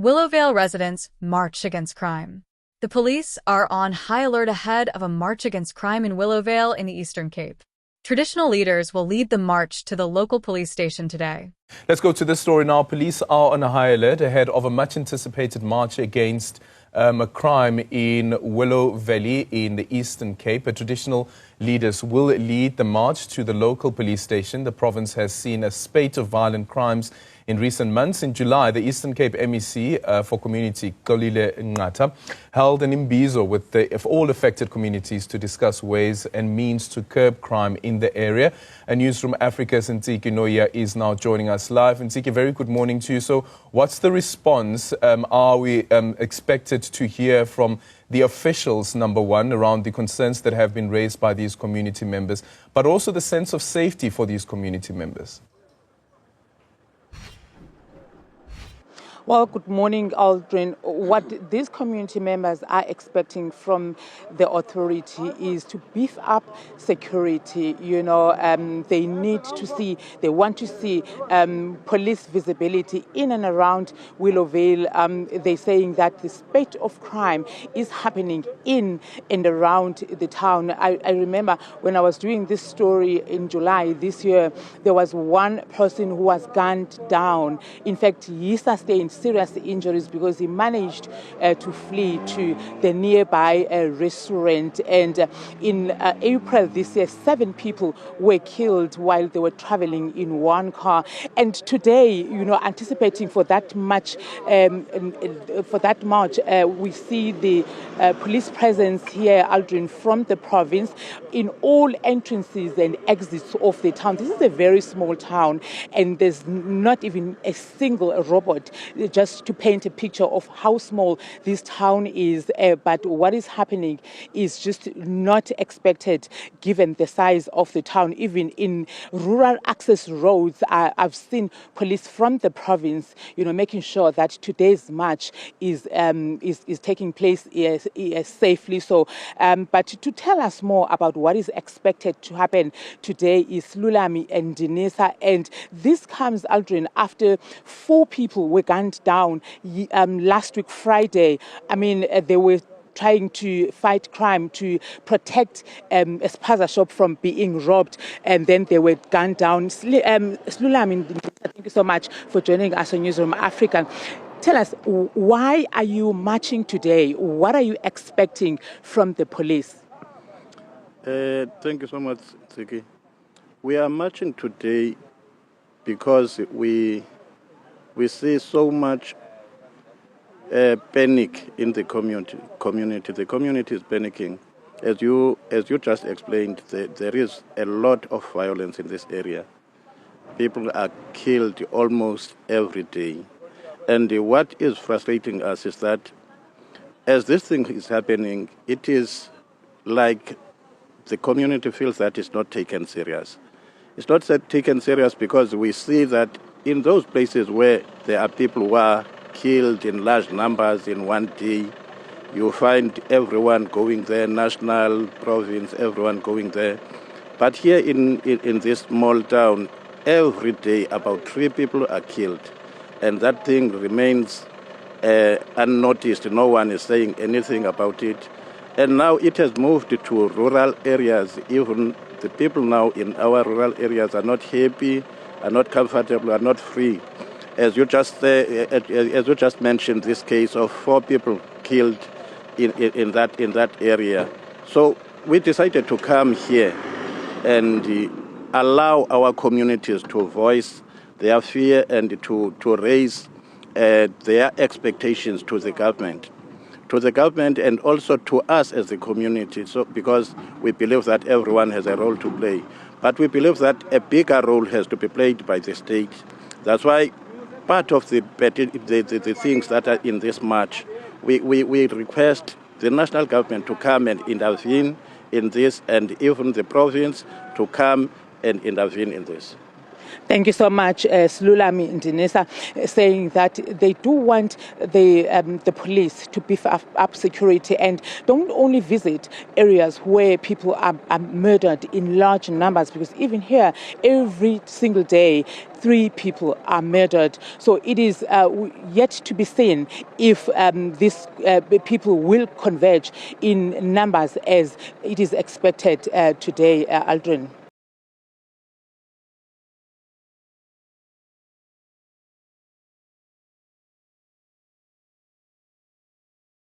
Willowvale residents march against crime. The police are on high alert ahead of a march against crime in Willowvale in the Eastern Cape. Traditional leaders will lead the march to the local police station today. Let's go to this story now. Police are on a high alert ahead of a much-anticipated march against a crime in Willowvale in the Eastern Cape. Traditional leaders will lead the march to the local police station. The province has seen a spate of violent crimes in recent months. In July, the Eastern Cape MEC for Community, Kolile Ngata, held an imbizo with all affected communities to discuss ways and means to curb crime in the area. And News from Africa's Ntiki Noya is now joining us live. Ntiki, very good morning to you. So what's the response? Are we expected to hear from the officials, number one, around the concerns that have been raised by these community members, but also the sense of safety for these community members? Well, good morning, Aldrin. What these community members are expecting from the authority is to beef up security. They want to see police visibility in and around Willowvale. They're saying that the spate of crime is happening in and around the town. I remember when I was doing this story in July this year, there was one person who was gunned down. In fact, he sustained serious injuries because he managed to flee to the nearby restaurant. And in April this year, 7 people were killed while they were traveling in one car. And today, anticipating for that march, we see the police presence here, Aldrin, from the province in all entrances and exits of the town. This is a very small town, and there's not even a single robot, just to paint a picture of how small this town is. But what is happening is just not expected given the size of the town. Even in rural access roads, I've seen police from the province, making sure that today's march is taking place safely. So, but to tell us more about what is expected to happen today is Lulami and Denisa, and this comes, Aldrin, after 4 people were gunned down last week Friday. I mean, they were trying to fight crime, to protect a spaza shop from being robbed, and then they were gunned down. Slulami, thank you so much for joining us on Newsroom Africa. Tell us, why are you marching today? What are you expecting from the police? Thank you so much, Tsiki. We are marching today because we see so much panic in the community. The community is panicking. As you just explained, there is a lot of violence in this area. People are killed almost every day. And what is frustrating us is that as this thing is happening, it is like the community feels that it's not taken serious. It's not taken serious because we see that in those places where there are people who are killed in large numbers in one day, you find everyone going there, national, province, everyone going there. But here in this small town, every day about 3 people are killed. And that thing remains unnoticed. No one is saying anything about it. And now it has moved to rural areas. Even the people now in our rural areas are not happy, are not comfortable, are not free. As you just mentioned, this case of 4 people killed in that area. So we decided to come here and allow our communities to voice their fear and to raise their expectations to the government and also to us as the community. So because we believe that everyone has a role to play, but we believe that a bigger role has to be played by the state. That's why part of the things that are in this march, we request the national government to come and intervene in this, and even the province to come and intervene in this. Thank you so much, Slulami Ndinesa, saying that they do want the police to beef up security and don't only visit areas where people are murdered in large numbers, because even here, every single day, 3 people are murdered. So it is yet to be seen if these people will converge in numbers as it is expected today, Aldrin.